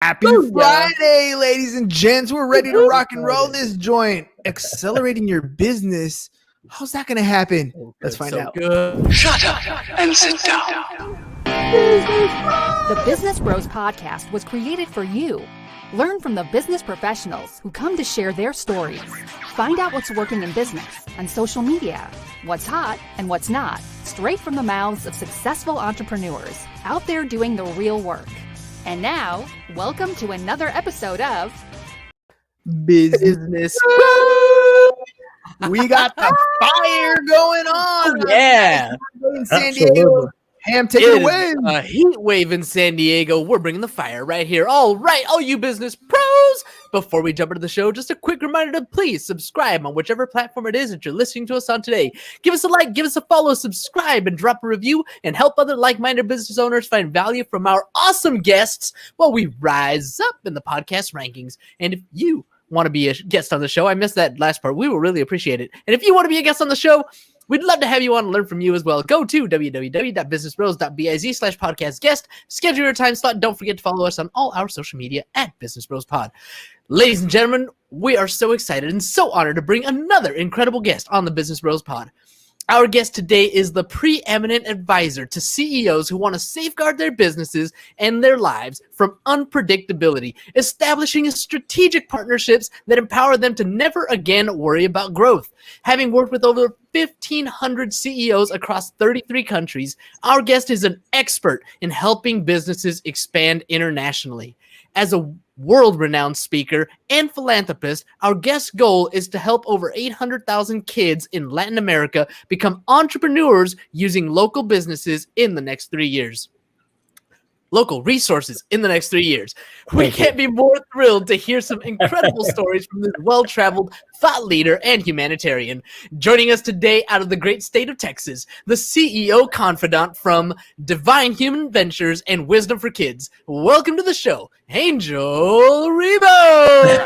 Happy Friday, ladies and gents. We're ready to rock and roll this joint. Accelerating your business. How's that going to happen? Let's find out. Good. Shut up and sit down. The Business Bros Podcast was created for you. Learn from the business professionals who come to share their stories. Find out what's working in business, on social media, what's hot and what's not, straight from the mouths of successful entrepreneurs out there doing the real work. And now, welcome to another episode of Business. We got the fire going on. Yeah. In San Diego. Ham, take it away. A heat wave in San Diego. We're bringing the fire right here. All right, all you business pros. Before we jump into the show, just a quick reminder to please subscribe on whichever platform it is that you're listening to us on today. Give us a like, give us a follow, subscribe, and drop a review, and help other like-minded business owners find value from our awesome guests while we rise up in the podcast rankings. And if you want to be a guest on the show, I missed that last part, we will really appreciate it. And if you want to be a guest on the show, we'd love to have you on and learn from you as well. Go to www.businessbros.biz/podcast guest. Schedule your time slot. Don't forget to follow us on all our social media at Business Bros Pod. Ladies and gentlemen, we are so excited and so honored to bring another incredible guest on the Business Bros Pod. Our guest today is the preeminent advisor to CEOs who want to safeguard their businesses and their lives from unpredictability, establishing strategic partnerships that empower them to never again worry about growth. Having worked with over 1,500 CEOs across 33 countries, our guest is an expert in helping businesses expand internationally. As a world-renowned speaker and philanthropist, our guest's goal is to help over 800,000 kids in Latin America become entrepreneurs using local businesses in the next 3 years. Local resources in the next 3 years. We can't be more thrilled to hear some incredible stories from this well-traveled thought leader and humanitarian. Joining us today out of the great state of Texas, the CEO Confidant from Divine Human Ventures and Wisdom for Kids. Welcome to the show, Angel Ribo.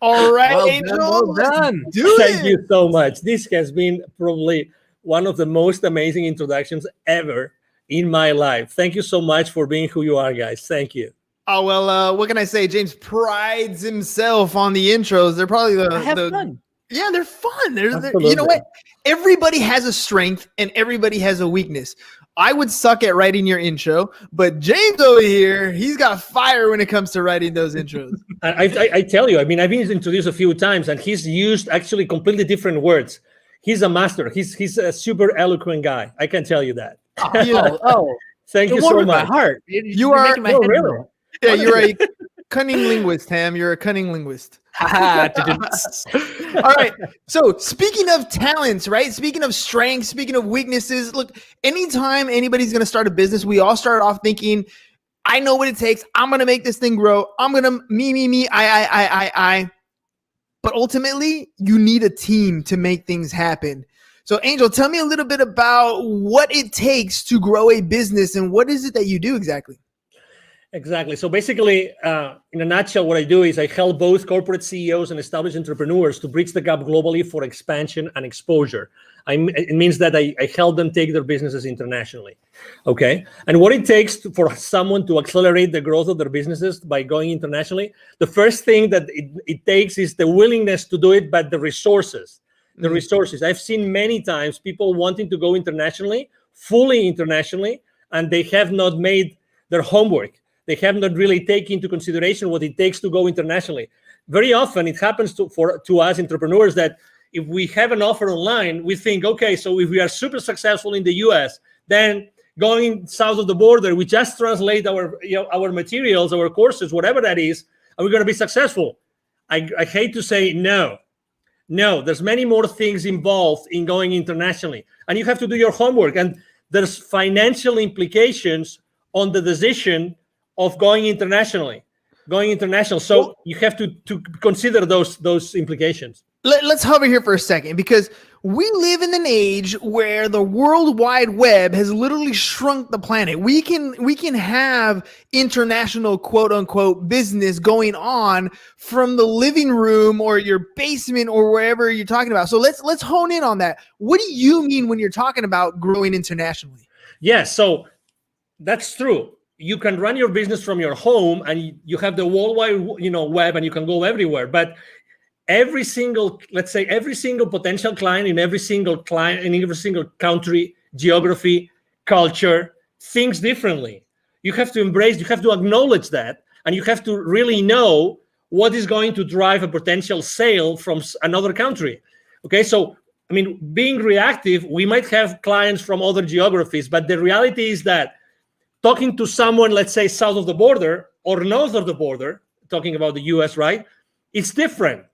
All right, Well Angel. done. Thank you so much. This has been probably one of the most amazing introductions ever in my life. Thank you so much for being who you are, guys. Thank you. Oh, well, what can I say? James prides himself on the intros. They're probably Fun. Yeah, they're fun. They're you know what? Everybody has a strength and everybody has a weakness. I would suck at writing your intro, but James over here, he's got fire when it comes to writing those intros. I tell you, I mean, I've been introduced a few times, and he's used actually completely different words. He's a master. He's a super eloquent guy. I can tell you that. Thank you so much. My heart. You are making my head really? roll. Yeah, you're a cunning linguist, Ham. You're a cunning linguist. All right. So speaking of talents, right? Speaking of strengths, speaking of weaknesses, look, anytime anybody's going to start a business, we all start off thinking, I know what it takes. I'm going to make this thing grow. I'm going to me, I. But ultimately, you need a team to make things happen. So Angel, tell me a little bit about what it takes to grow a business and what is it that you do exactly? Exactly. So basically, in a nutshell, what I do is I help both corporate CEOs and established entrepreneurs to bridge the gap globally for expansion and exposure. It means that I help them take their businesses internationally. Okay. And what it takes for someone to accelerate the growth of their businesses by going internationally, the first thing that it takes is the willingness to do it, but the resources. The resources. I've seen many times people wanting to go internationally, fully internationally, and they have not made their homework. They have not really taken into consideration what it takes to go internationally. Very often it happens to us entrepreneurs that if we have an offer online, we think, okay, so if we are super successful in the US, then going south of the border, we just translate our materials, our courses, whatever that is, and we're going to be successful. I hate to say no. No, there's many more things involved in going internationally, and you have to do your homework. And there's financial implications on the decision of going international. So you have to consider those implications. Let's hover here for a second, because we live in an age where the World Wide Web has literally shrunk the planet. We can have international quote unquote business going on from the living room or your basement or wherever you're talking about. So let's hone in on that. What do you mean when you're talking about growing internationally? Yes, so that's true. You can run your business from your home, and you have the worldwide, web, and you can go everywhere. But every single potential client in every single country, geography, culture thinks differently. You have to embrace, you have to acknowledge that, and you have to really know what is going to drive a potential sale from another country. Okay, so I mean, being reactive, we might have clients from other geographies, but the reality is that talking to someone, let's say south of the border or north of the border, talking about the US, right? It's different.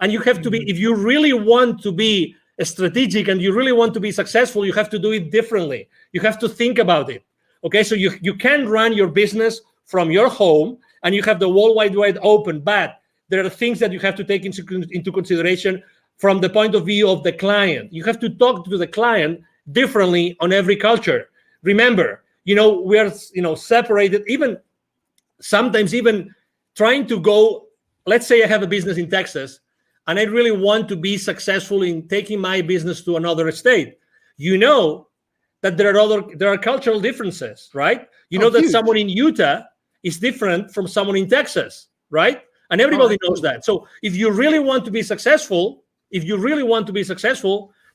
And you have to be, if you really want to be strategic and you really want to be successful, you have to do it differently. You have to think about it. Okay, so you can run your business from your home and you have the World Wide Web open, but there are things that you have to take into consideration from the point of view of the client. You have to talk to the client differently on every culture. Remember, we are, separated, even sometimes even trying to go, let's say I have a business in Texas and I really want to be successful in taking my business to another state. That there are cultural differences, right? That huge. Someone in Utah is different from someone in Texas, right? And everybody knows that. So if you really want to be successful,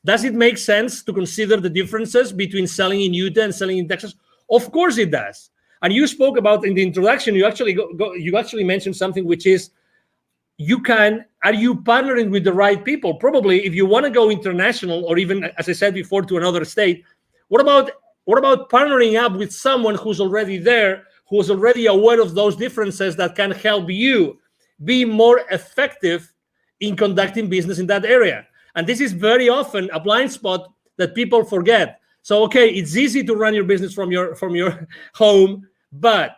does it make sense to consider the differences between selling in Utah and selling in Texas? Of course it does. And you spoke about in the introduction, you actually mentioned something, which is, are you partnering with the right people? Probably if you want to go international, or even, as I said before, to another state, what about partnering up with someone who's already there, who's already aware of those differences, that can help you be more effective in conducting business in that area? And this is very often a blind spot that people forget. So, okay, it's easy to run your business from your home, but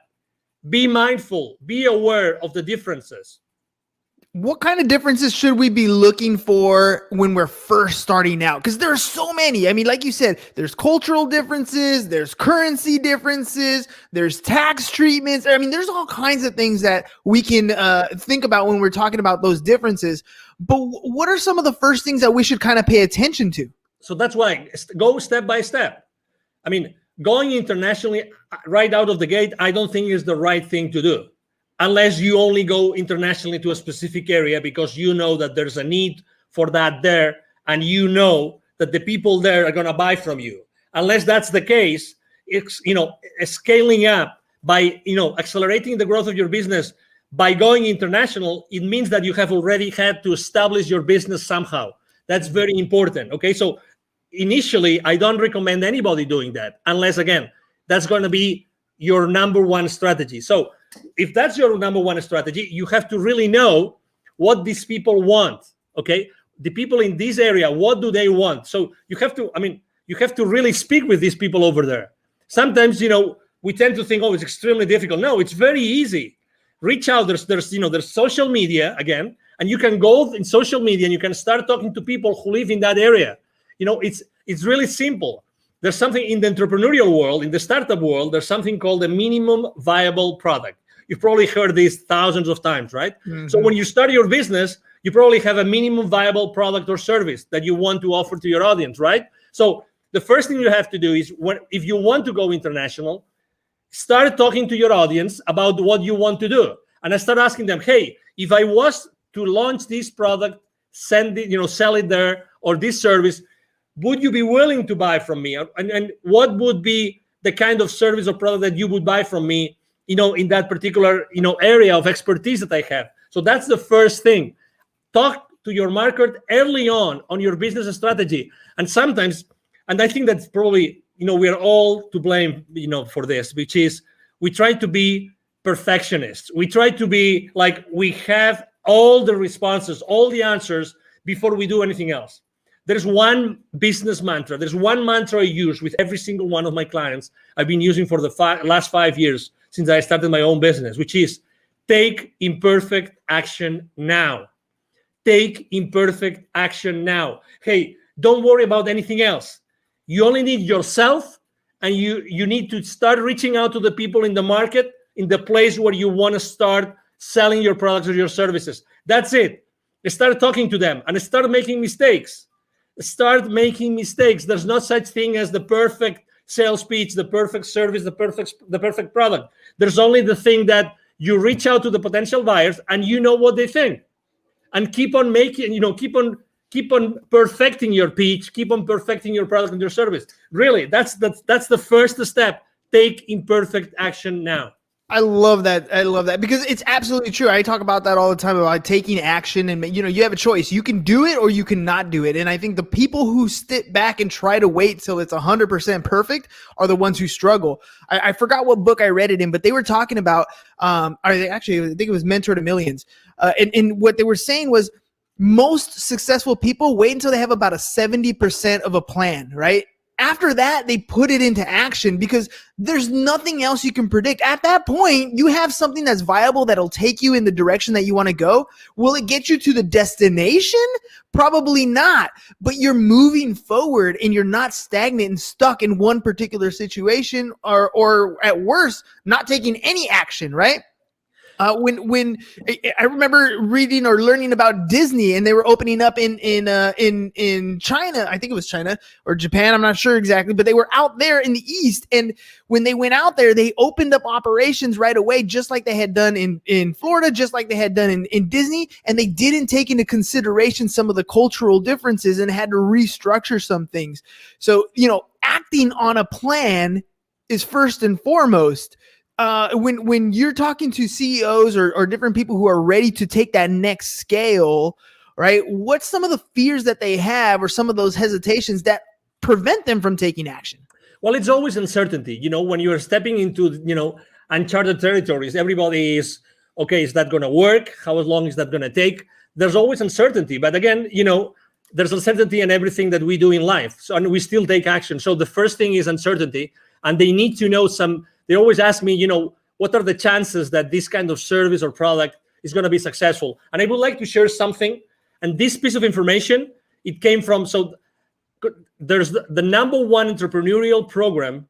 be mindful, be aware of the differences. What kind of differences should we be looking for when we're first starting out? Because there are so many. I mean, like you said, there's cultural differences, there's currency differences, there's tax treatments. I mean, there's all kinds of things that we can think about when we're talking about those differences. But what are some of the first things that we should kind of pay attention to? So that's why go step by step. I mean, going internationally right out of the gate, I don't think is the right thing to do, unless you only go internationally to a specific area because you know that there's a need for that there, and you know that the people there are going to buy from you. Unless that's the case, it's scaling up by accelerating the growth of your business by going international. It means that you have already had to establish your business somehow. That's very important. Okay, so initially, I don't recommend anybody doing that unless, again, that's going to be your number one strategy. So if that's your number one strategy, you have to really know what these people want. Okay, the people in this area, what do they want? So you have to really speak with these people over there. Sometimes, we tend to think, oh, it's extremely difficult. No, it's very easy. Reach out. There's social media again, and you can go in social media and you can start talking to people who live in that area. It's really simple. There's something in the entrepreneurial world, in the startup world, there's something called a minimum viable product. You've probably heard this thousands of times, right? Mm-hmm. So when you start your business, you probably have a minimum viable product or service that you want to offer to your audience, right? So the first thing you have to do is, if you want to go international, start talking to your audience about what you want to do. And I start asking them, hey, if I was to launch this product, sell it there, or this service, would you be willing to buy from me? And what would be the kind of service or product that you would buy from me, in that particular, area of expertise that I have? So that's the first thing. Talk to your market early on your business strategy. And sometimes, and I think that's probably, we are all to blame, for this, which is we try to be perfectionists. We try to be like, we have all the responses, all the answers before we do anything else. There's one business mantra. There's one mantra I use with every single one of my clients. I've been using for the last 5 years since I started my own business, which is take imperfect action now. Take imperfect action now. Hey, Don't worry about anything else. You only need yourself, and you need to start reaching out to the people in the market, in the place where you want to start selling your products or your services. That's it. Start talking to them and start making mistakes. Start making mistakes. There's no such thing as the perfect sales pitch, the perfect service, the perfect product. There's only the thing that you reach out to the potential buyers and you know what they think, and keep on making, keep on perfecting your pitch, keep on perfecting your product and your service. Really, that's the first step. Take imperfect action now. I love that. I love that because it's absolutely true. I talk about that all the time about taking action, and you have a choice. You can do it or you cannot do it. And I think the people who sit back and try to wait till it's 100% perfect are the ones who struggle. I forgot what book I read it in, but they were talking about, I think it was Mentor to Millions. And what they were saying was most successful people wait until they have about a 70% of a plan, right? After that, they put it into action because there's nothing else you can predict. At that point, you have something that's viable that'll take you in the direction that you want to go. Will it get you to the destination? Probably not. But you're moving forward and you're not stagnant and stuck in one particular situation or at worst, not taking any action, right? When I remember reading or learning about Disney, and they were opening up in China, I think it was China or Japan, I'm not sure exactly, but they were out there in the East. And when they went out there, they opened up operations right away, just like they had done in Florida, just like they had done in Disney. And they didn't take into consideration some of the cultural differences and had to restructure some things. So, acting on a plan is first and foremost. When you're talking to CEOs or different people who are ready to take that next scale, right? What's some of the fears that they have or some of those hesitations that prevent them from taking action? Well, it's always uncertainty. When you're stepping into, uncharted territories, everybody is, okay, is that going to work? How long is that going to take? There's always uncertainty. But again, there's uncertainty in everything that we do in life. So, and we still take action. So the first thing is uncertainty. And they need to know they always ask me, what are the chances that this kind of service or product is going to be successful? And I would like to share something. And this piece of information, it came from, there's the number one entrepreneurial program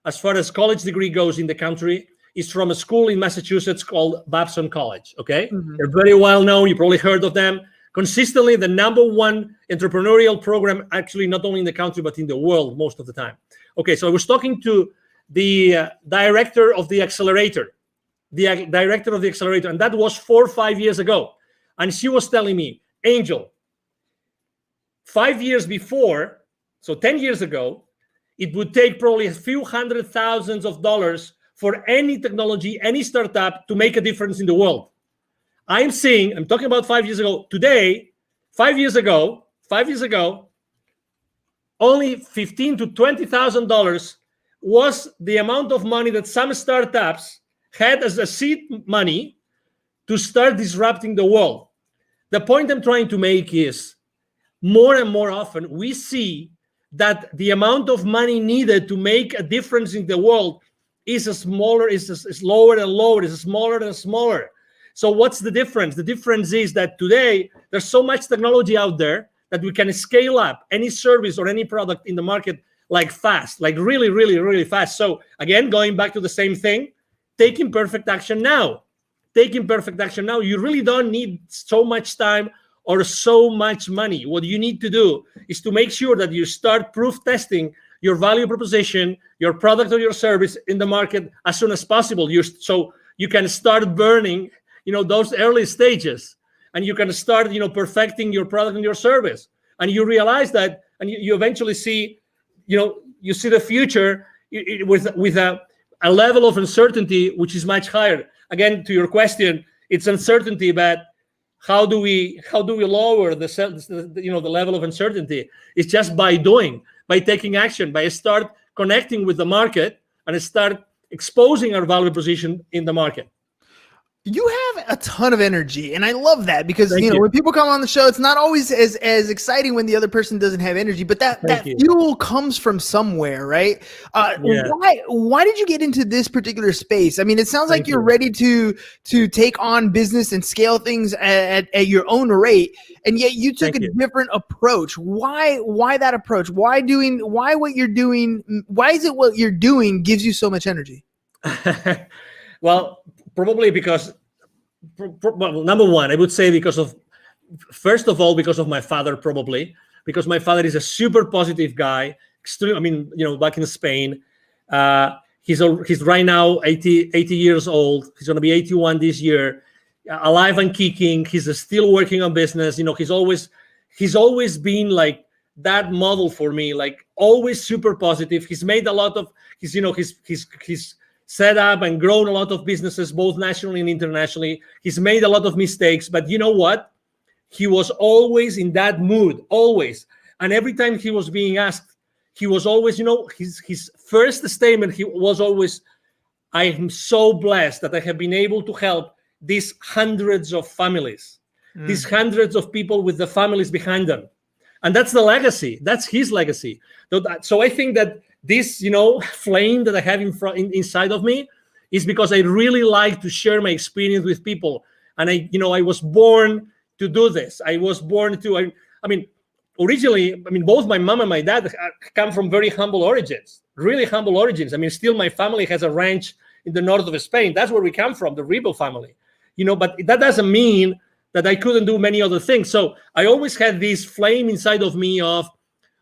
as far as college degree goes in the country is from a school in Massachusetts called Babson College, okay? Mm-hmm. They're very well known. You probably heard of them. Consistently, the number one entrepreneurial program, actually not only in the country, but in the world most of the time. Okay, so I was talking to the director of the accelerator, and that was 4 or 5 years ago. And she was telling me, Angel, 5 years before, so 10 years ago, it would take probably a few $100,000s for any technology, any startup to make a difference in the world. I'm talking about 5 years ago. Today, 5 years ago, only $15,000 to $20,000 was the amount of money that some startups had as a seed money to start disrupting the world. The point I'm trying to make is more and more often we see that the amount of money needed to make a difference in the world is lower and lower, is smaller and smaller. So what's the difference? The difference is that today there's so much technology out there that we can scale up any service or any product in the market like fast, like really, really, really fast. So again, going back to the same thing, take imperfect action now. You really don't need so much time or so much money. What you need to do is to make sure that you start proof testing your value proposition, your product or your service in the market as soon as possible. So you can start burning, those early stages, and you can start, perfecting your product and your service. And you realize that, and you eventually see, you see the future with a level of uncertainty which is much higher. Again, to your question, it's uncertainty, but how do we lower the level of uncertainty? It's just by taking action, by start connecting with the market and start exposing our value proposition in the market. You have a ton of energy, and I love that because Thank you. when people come on the show, it's not always as exciting when the other person doesn't have energy, but that Thank you. fuel comes from somewhere, right? Yeah. Why did you get into this particular space? I mean, it sounds like Thank you're you. ready to take on business and scale things at your own rate, and yet you took Thank a you. different approach. Why that approach? Why what you're doing? Why is it what you're doing gives you so much energy? Well, probably because, well, number one, I would say first of all, because of my father, probably because my father is a super positive guy. Extreme. I mean, back in Spain, he's right now 80 years old. He's going to be 81 this year, alive and kicking. He's still working on business. He's always been like that model for me, like always super positive. He's made a lot of he's set up and grown a lot of businesses, both nationally and internationally. He's made a lot of mistakes, but you know what? He was always in that mood, always. And every time he was being asked, he was always, his first statement, he was always, I am so blessed that I have been able to help these hundreds of families, these hundreds of people with the families behind them. And that's the legacy. That's his legacy. So I think that this, flame that I have inside of me is because I really like to share my experience with people. And I was born to do this. I was born to, originally, both my mom and my dad come from very humble origins, really humble origins. Still my family has a ranch in the north of Spain. That's where we come from, the Ribo family, but that doesn't mean that I couldn't do many other things. So I always had this flame inside of me of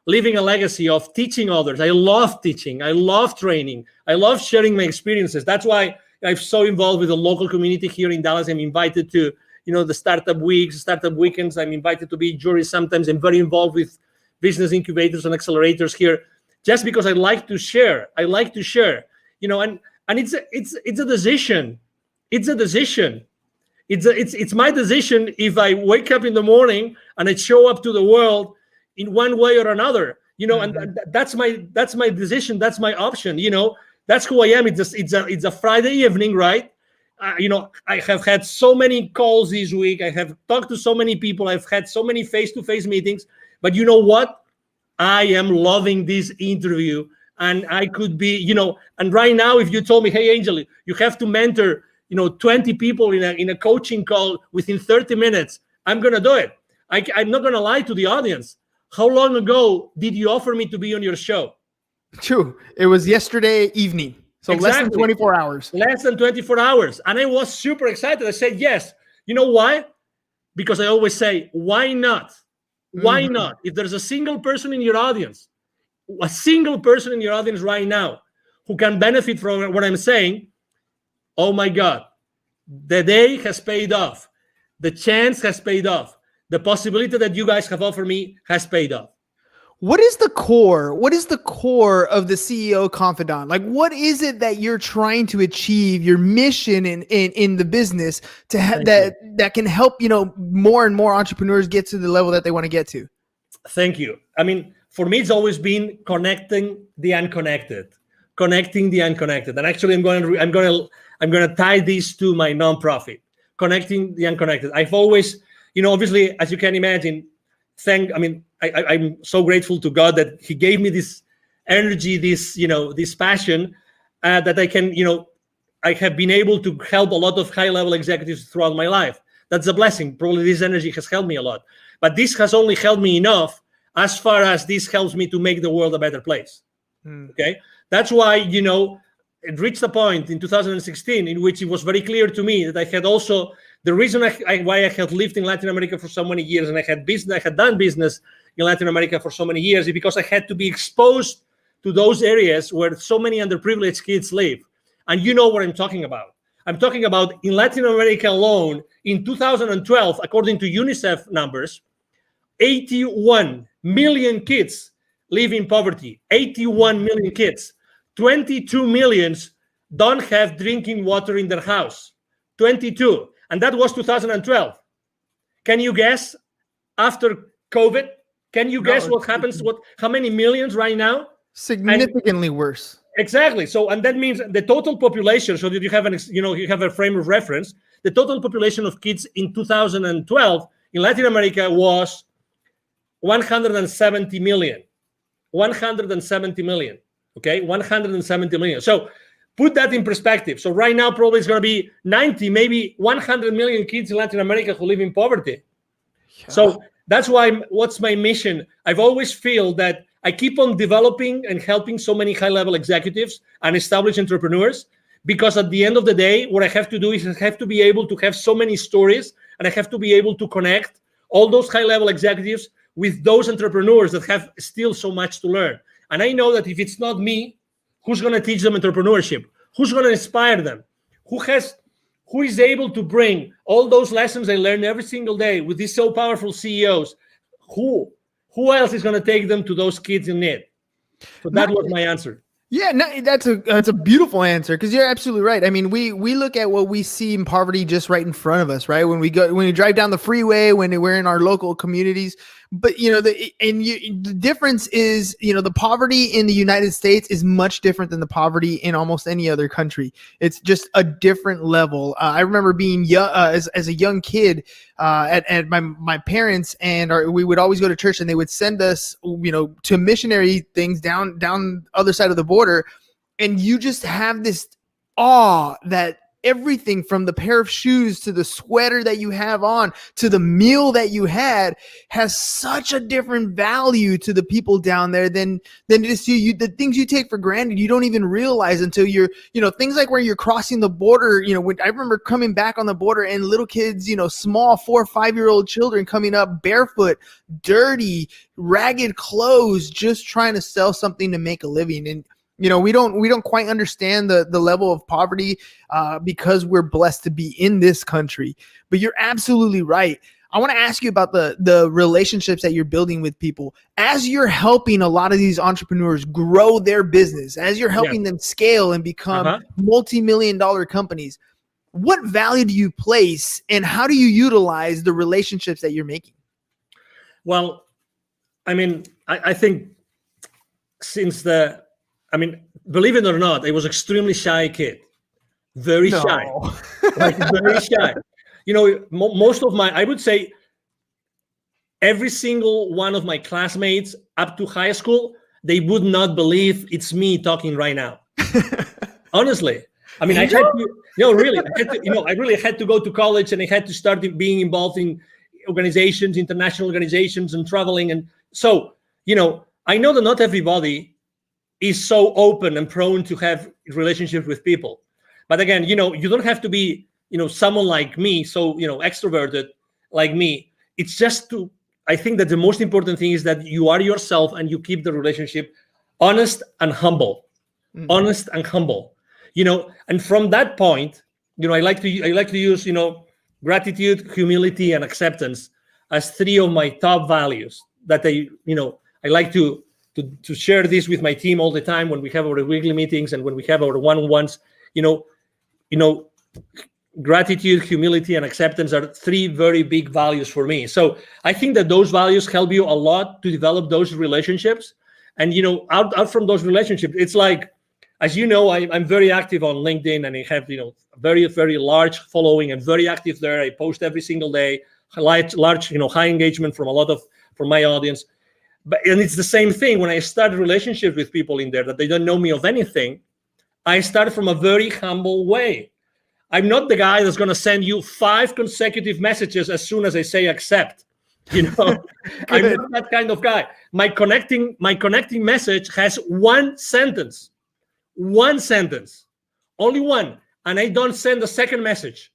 leaving a legacy, of teaching others. I love teaching. I love training. I love sharing my experiences. That's why I'm so involved with the local community here in Dallas. I'm invited to, the startup weeks, startup weekends. I'm invited to be jury sometimes. I'm very involved with business incubators and accelerators here, just because I like to share. I like to share, and it's a decision. It's a decision. It's my decision if I wake up in the morning and I show up to the world in one way or another, and that's my decision. That's my option. That's who I am. It's a Friday evening, right? I have had so many calls this week. I have talked to so many people. I've had so many face-to-face meetings. But you know what? I am loving this interview, and I could be, and right now, if you told me, hey, Angel, you have to mentor, 20 people in a coaching call within 30 minutes, I'm gonna do it. I'm not gonna lie to the audience. How long ago did you offer me to be on your show? True. It was yesterday evening. So Exactly. less than 24 hours. Less than 24 hours. And I was super excited. I said, yes. You know why? Because I always say, why not? Why not? If there's a single person in your audience right now who can benefit from what I'm saying, oh my God, the day has paid off. The chance has paid off. The possibility that you guys have offered me has paid off. What is the core? What is the core of the CEO Confidant? Like, what is it that you're trying to achieve? Your mission in the business to have that can help more and more entrepreneurs get to the level that they want to get to. Thank you. For me, it's always been connecting the unconnected. And actually, I'm going to tie this to my nonprofit, connecting the unconnected. I've always, obviously, as you can imagine, I'm so grateful to God that He gave me this energy, this passion that I can, I have been able to help a lot of high-level executives throughout my life. That's a blessing. Probably this energy has helped me a lot. But this has only helped me enough as far as this helps me to make the world a better place. Okay? That's why, it reached a point in 2016 in which it was very clear to me that I had also, the reason why I had lived in Latin America for so many years and I had done business in Latin America for so many years is because I had to be exposed to those areas where so many underprivileged kids live. And you know what I'm talking about. I'm talking about in Latin America alone, in 2012, according to UNICEF numbers, 81 million kids live in poverty. 81 million kids. 22 millions don't have drinking water in their house. 22. And that was 2012. Can you guess after COVID? Can you guess what happens? How many millions right now? Significantly worse. Exactly. So, and that means the total population, so that you have you have a frame of reference. the total population of kids in 2012 in Latin America was 170 million. 170 million. Okay, 170 million. So put that in perspective. So right now, probably it's going to be 90, maybe 100 million kids in Latin America who live in poverty. Yeah. So that's why, what's my mission? I've always feel that I keep on developing and helping so many high-level executives and established entrepreneurs, because at the end of the day, what I have to do is I have to be able to have so many stories, and I have to be able to connect all those high-level executives with those entrepreneurs that have still so much to learn. And I know that if it's not me, who's going to teach them entrepreneurship? Who's going to inspire them? Who is able to bring all those lessons I learn every single day with these so powerful CEOs? Who else is going to take them to those kids in need? So that was my answer. Yeah, no, that's a beautiful answer, because you're absolutely right. I mean, we look at what we see in poverty just right in front of us, right? When we drive down the freeway, when we're in our local communities. But the difference is, the poverty in the United States is much different than the poverty in almost any other country. It's just a different level. I remember being young, as a young kid, at my parents, and we would always go to church, and they would send us, to missionary things down the other side of the border, and you just have this awe that everything from the pair of shoes to the sweater that you have on to the meal that you had has such a different value to the people down there than just you. The things you take for granted, you don't even realize until you're, things like where you're crossing the border. When I remember coming back on the border and little kids, small 4 or 5-year-old children coming up barefoot, dirty, ragged clothes, just trying to sell something to make a living. And we don't quite understand the level of poverty because we're blessed to be in this country. But you're absolutely right. I want to ask you about the relationships that you're building with people as you're helping a lot of these entrepreneurs grow their business, as you're helping them scale and become multi-million-dollar companies. What value do you place, and how do you utilize the relationships that you're making? Well, I mean, I think believe it or not, I was extremely shy kid, very shy, very shy. Most of I would say every single one of my classmates up to high school, they would not believe it's me talking right now. Honestly. I mean, Angel? I had to, really, I really had to go to college, and I had to start being involved in organizations, international organizations, and traveling. And so, I know that not everybody is so open and prone to have relationships with people. But again, you don't have to be, someone like me, so, extroverted like me. It's just I think that the most important thing is that you are yourself and you keep the relationship honest and humble. Mm-hmm. Honest and humble, and from that point, I like to use, gratitude, humility, and acceptance as 3 of my top values that I like to share this with my team all the time when we have our weekly meetings and when we have our one-on-ones. Gratitude, humility, and acceptance are 3 very big values for me. So I think that those values help you a lot to develop those relationships. And out from those relationships, it's like, as you know, I'm very active on LinkedIn, and I have very, very large following and very active there. I post every single day, large high engagement from my audience. And it's the same thing when I start relationships with people in there that they don't know me of anything. I start from a very humble way. I'm not the guy that's going to send you 5 consecutive messages as soon as I say accept. I'm not that kind of guy. My connecting message has 1 sentence, only 1, and I don't send a second message.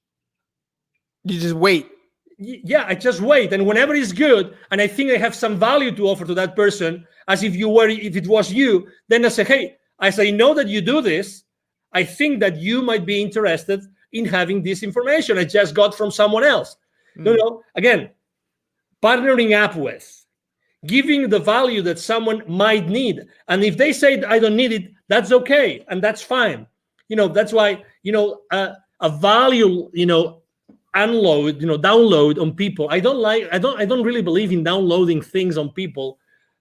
You just wait. Yeah, I just wait, and whenever it's good, and I think I have some value to offer to that person, as if it was you, then I say, hey, as I know that you do this, I think that you might be interested in having this information I just got from someone else. Again, partnering up with, giving the value that someone might need, and if they say I don't need it, that's okay, and that's fine. That's why a value download on people. I don't really believe in downloading things on people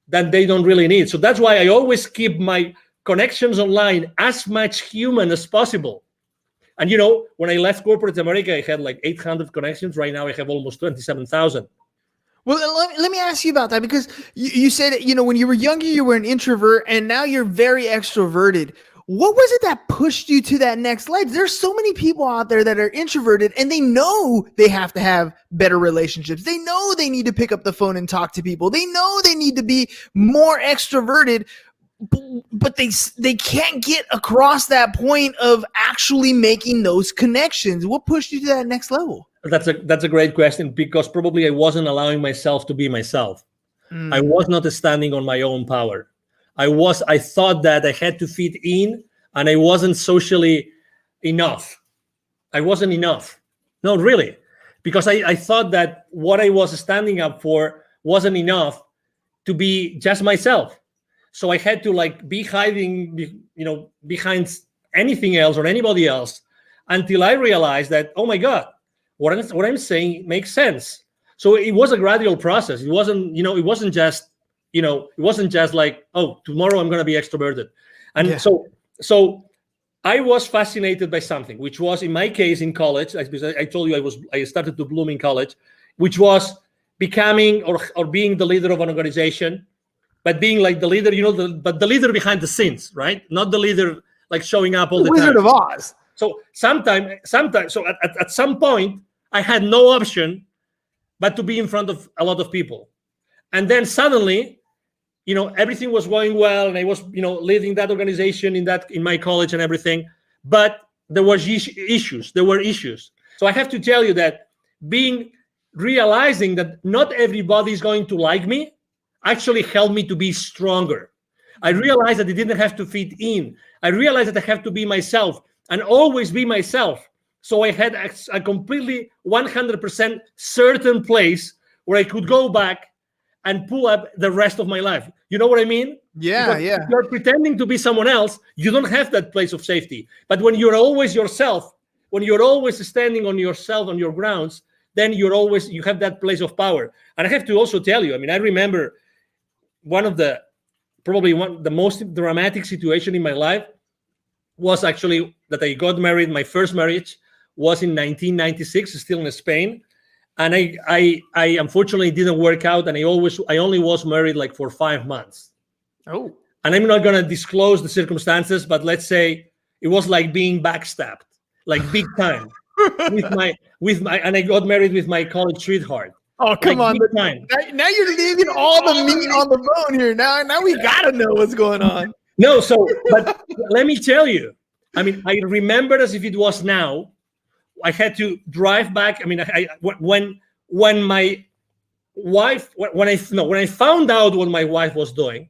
that they don't really need. So that's why I always keep my connections online as much human as possible. And when I left corporate America, I had like 800 connections. Right now, I have almost 27,000. Well, let me ask you about that, because you said, when you were younger, you were an introvert, and now you're very extroverted. What was it that pushed you to that next level? There's so many people out there that are introverted, and they know they have to have better relationships. They know they need to pick up the phone and talk to people. They know they need to be more extroverted, but they can't get across that point of actually making those connections. What pushed you to that next level? That's a great question, because probably I wasn't allowing myself to be myself. I was not standing on my own power. I thought that I had to fit in, and I wasn't socially enough. I wasn't enough. No, really. Because I thought that what I was standing up for wasn't enough to be just myself. So I had to be hiding, behind anything else or anybody else, until I realized that, oh my God, what I'm saying makes sense. So it was a gradual process. It wasn't just like, oh, tomorrow I'm going to be extroverted. And so I was fascinated by something, which was, in my case, in college, because I told you I started to bloom in college, which was becoming or being the leader of an organization, but being like the leader, but the leader behind the scenes, right? Not the leader like showing up all the time. Wizard of Oz. So sometimes, so at some point, I had no option but to be in front of a lot of people. And then suddenly, everything was going well, and I was, leading that organization in my college and everything. But there were issues. So I have to tell you that realizing that not everybody is going to like me actually helped me to be stronger. I realized that I didn't have to fit in. I realized that I have to be myself and always be myself. So I had a completely 100% certain place where I could go back and pull up the rest of my life. You know what I mean? Yeah, because if you're pretending to be someone else, you don't have that place of safety. But when you're always yourself, when you're always standing on yourself, on your grounds, then you have that place of power. And I have to also tell you, I remember the most dramatic situation in my life was actually that I got married. My first marriage was in 1996, still in Spain. And I unfortunately didn't work out, and I only was married like for 5 months. Oh. And I'm not gonna disclose the circumstances, but let's say it was like being backstabbed, like big time. And I got married with my college sweetheart. Oh, come on. Now you're leaving all the meat on the bone here. Now we gotta know what's going on. No, but let me tell you, I remember as if it was now. I had to drive back. When I found out what my wife was doing,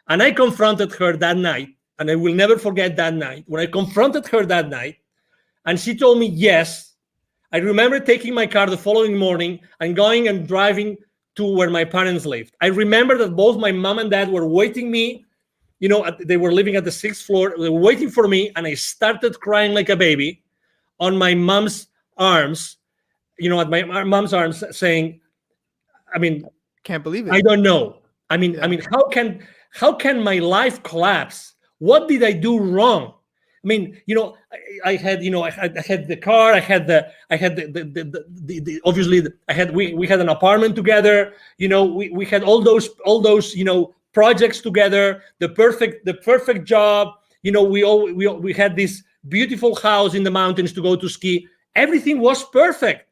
and I confronted her that night, and I will never forget that night, when I confronted her that night, and she told me yes, I remember taking my car the following morning and going and driving to where my parents lived. I remember that both my mom and dad were waiting me, they were living at the 6th floor, they were waiting for me, and I started crying like a baby on my mom's arms, at my mom's arms, saying, can't believe it. I don't know. How can my life collapse? What did I do wrong? I had the car, we had an apartment together. We had all those projects together, the perfect job. We had this beautiful house in the mountains to go to ski. Everything was perfect.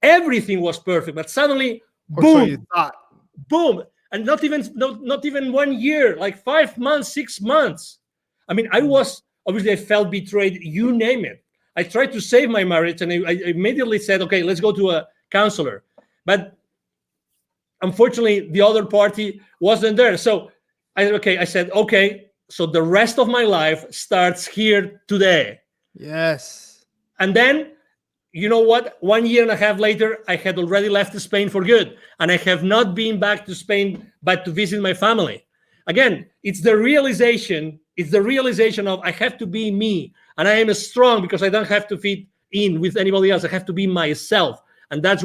But suddenly, boom, so you thought. Boom, and not even 1 year, like 5 months, 6 months. I felt betrayed. You name it. I tried to save my marriage, and I immediately said, okay, let's go to a counselor. But unfortunately, the other party wasn't there. So I said, okay. So the rest of my life starts here today. Yes. And then, you know what? 1 year and a half later, I had already left Spain for good. And I have not been back to Spain, but to visit my family. Again, it's the realization of I have to be me. And I am strong because I don't have to fit in with anybody else. I have to be myself. And that's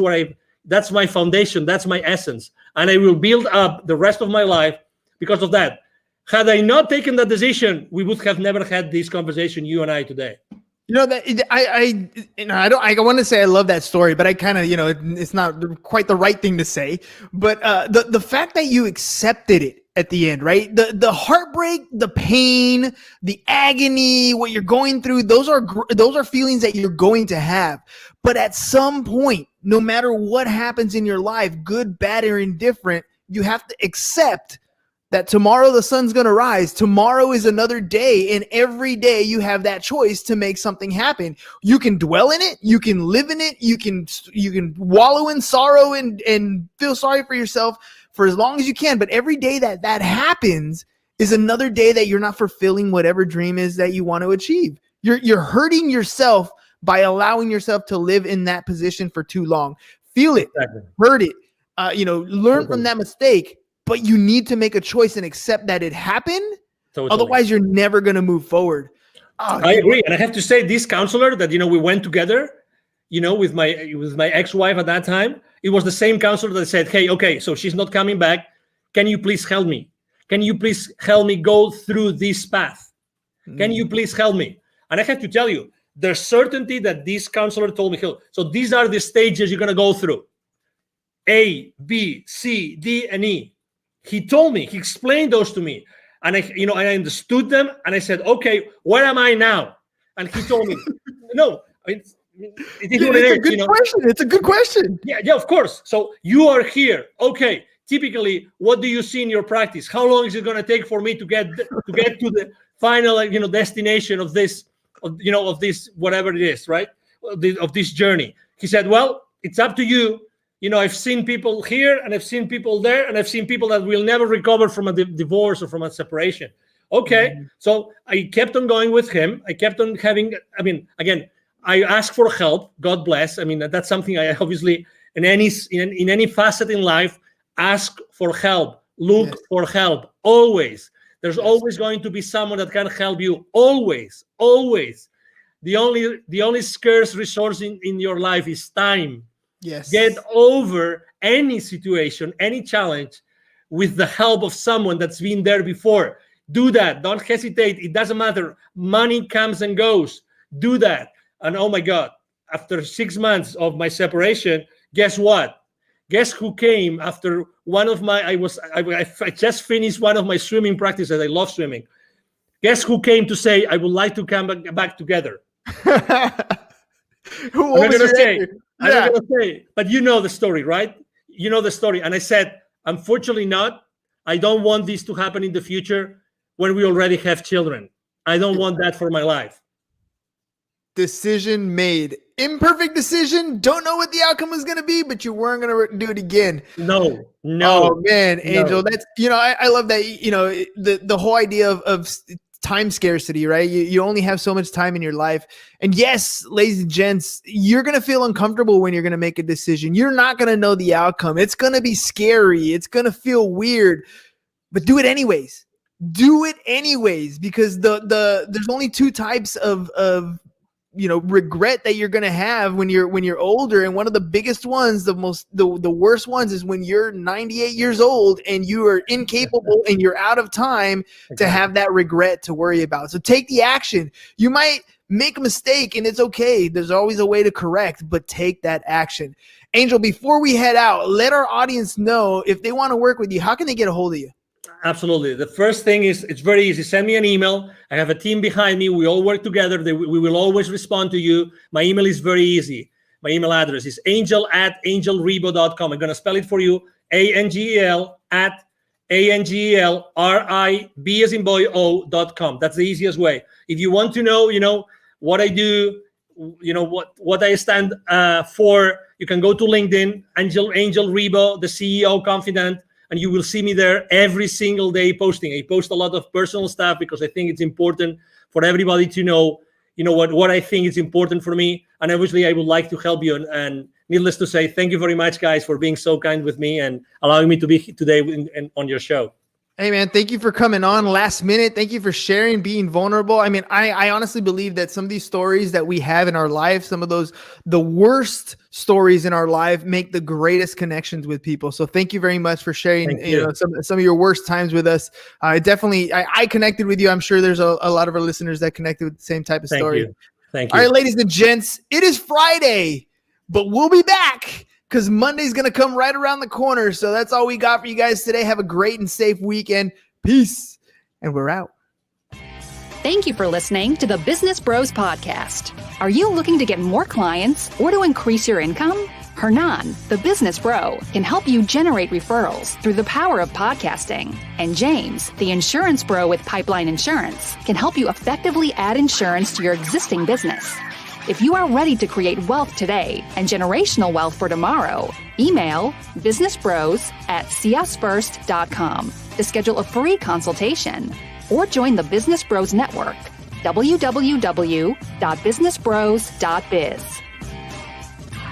my foundation. That's my essence. And I will build up the rest of my life because of that. Had I not taken that decision, we would have never had this conversation, you and I, today. You know that I want to say I love that story, but I kind of, it's not quite the right thing to say. But the fact that you accepted it at the end, right? The heartbreak, the pain, the agony, what you're going through, those are feelings that you're going to have. But at some point, no matter what happens in your life, good, bad, or indifferent, you have to accept that tomorrow the sun's going to rise. Tomorrow is another day, and every day you have that choice to make something happen. You can dwell in it, you can live in it, you can wallow in sorrow and feel sorry for yourself for as long as you can. But every day that happens is another day that you're not fulfilling whatever dream is that you want to achieve. You're hurting yourself by allowing yourself to live in that position for too long. Feel it, hurt it, learn from that mistake. But you need to make a choice and accept that it happened. Totally. Otherwise, you're never going to move forward. I agree. And I have to say, this counselor that, we went together, with my ex-wife at that time, it was the same counselor that said, hey, okay, so she's not coming back. Can you please help me? Can you please help me go through this path? Can you please help me? And I have to tell you, the certainty that this counselor told me, so these are the stages you're going to go through. A, B, C, D, and E. He told me, he explained those to me, and I understood them, and I said, okay, where am I now? And he told me, no, it's a good question. It's a good question. Yeah, of course. So you are here. Okay. Typically, what do you see in your practice? How long is it going to take for me to get to the final, destination of this, of this, whatever it is, right? Of this journey. He said, well, it's up to you. I've seen people here and I've seen people there, and I've seen people that will never recover from a divorce or from a separation. Okay. Mm-hmm. So I kept on going with him. I kept on having, again, I asked for help. God bless. That's something I obviously, in any facet in life, ask for help, look for help. Always. There's always going to be someone that can help you. Always. The only scarce resource in your life is time. Yes. Get over any situation, any challenge with the help of someone that's been there before. Do that. Don't hesitate. It doesn't matter. Money comes and goes. Do that. And oh my God, after 6 months of my separation, guess what? Guess who came after one of my, I just finished one of my swimming practices. I love swimming. Guess who came to say, I would like to come back together? Who was it? I'm not going to say, but you know the story, right? You know the story. And I said, unfortunately not. I don't want this to happen in the future when we already have children. I don't want that for my life. Decision made. Imperfect decision. Don't know what the outcome was going to be, but you weren't going to do it again. No. Oh man, Angel, that's, I love that, the whole idea of time scarcity, right? You only have so much time in your life. And yes, ladies and gents, you're going to feel uncomfortable when you're going to make a decision. You're not going to know the outcome. It's going to be scary. It's going to feel weird, but do it anyways. Do it anyways, because there's only two types of regret that you're going to have when you're older. And one of the biggest ones, the worst ones, is when you're 98 years old and you are incapable and you're out of time to have that regret to worry about. So take the action. You might make a mistake and it's okay. There's always a way to correct, but take that action. Angel, before we head out, let our audience know if they want to work with you, how can they get a hold of you? Absolutely. The first thing is, it's very easy. Send me an email. I have a team behind me. We all work together. We will always respond to you. My email is very easy. My email address is angel@angelribo.com. I'm going to spell it for you. ANGEL@ANGELRIB as in boy O.com. That's the easiest way. If you want to know, what I do, what I stand for, you can go to LinkedIn, Angel Ribo, the CEO Confidant. And you will see me there every single day posting. I post a lot of personal stuff because I think it's important for everybody to know, what I think is important for me. And obviously, I would like to help you. And needless to say, thank you very much, guys, for being so kind with me and allowing me to be today on your show. Hey, man, thank you for coming on last minute. Thank you for sharing, being vulnerable. I honestly believe that some of these stories that we have in our life, some of the worst stories in our life, make the greatest connections with people. So thank you very much for sharing some of your worst times with us. I connected with you. I'm sure there's a lot of our listeners that connected with the same type of story. Thank you. All right, ladies and gents, it is Friday, but we'll be back because Monday's going to come right around the corner. So that's all we got for you guys today. Have a great and safe weekend. Peace. And we're out. Thank you for listening to the Business Bros Podcast. Are you looking to get more clients or to increase your income? Hernan, the business bro, can help you generate referrals through the power of podcasting. And James, the insurance bro with Pipeline Insurance, can help you effectively add insurance to your existing business. If you are ready to create wealth today and generational wealth for tomorrow, email businessbros@csfirst.com to schedule a free consultation or join the Business Bros Network, www.businessbros.biz.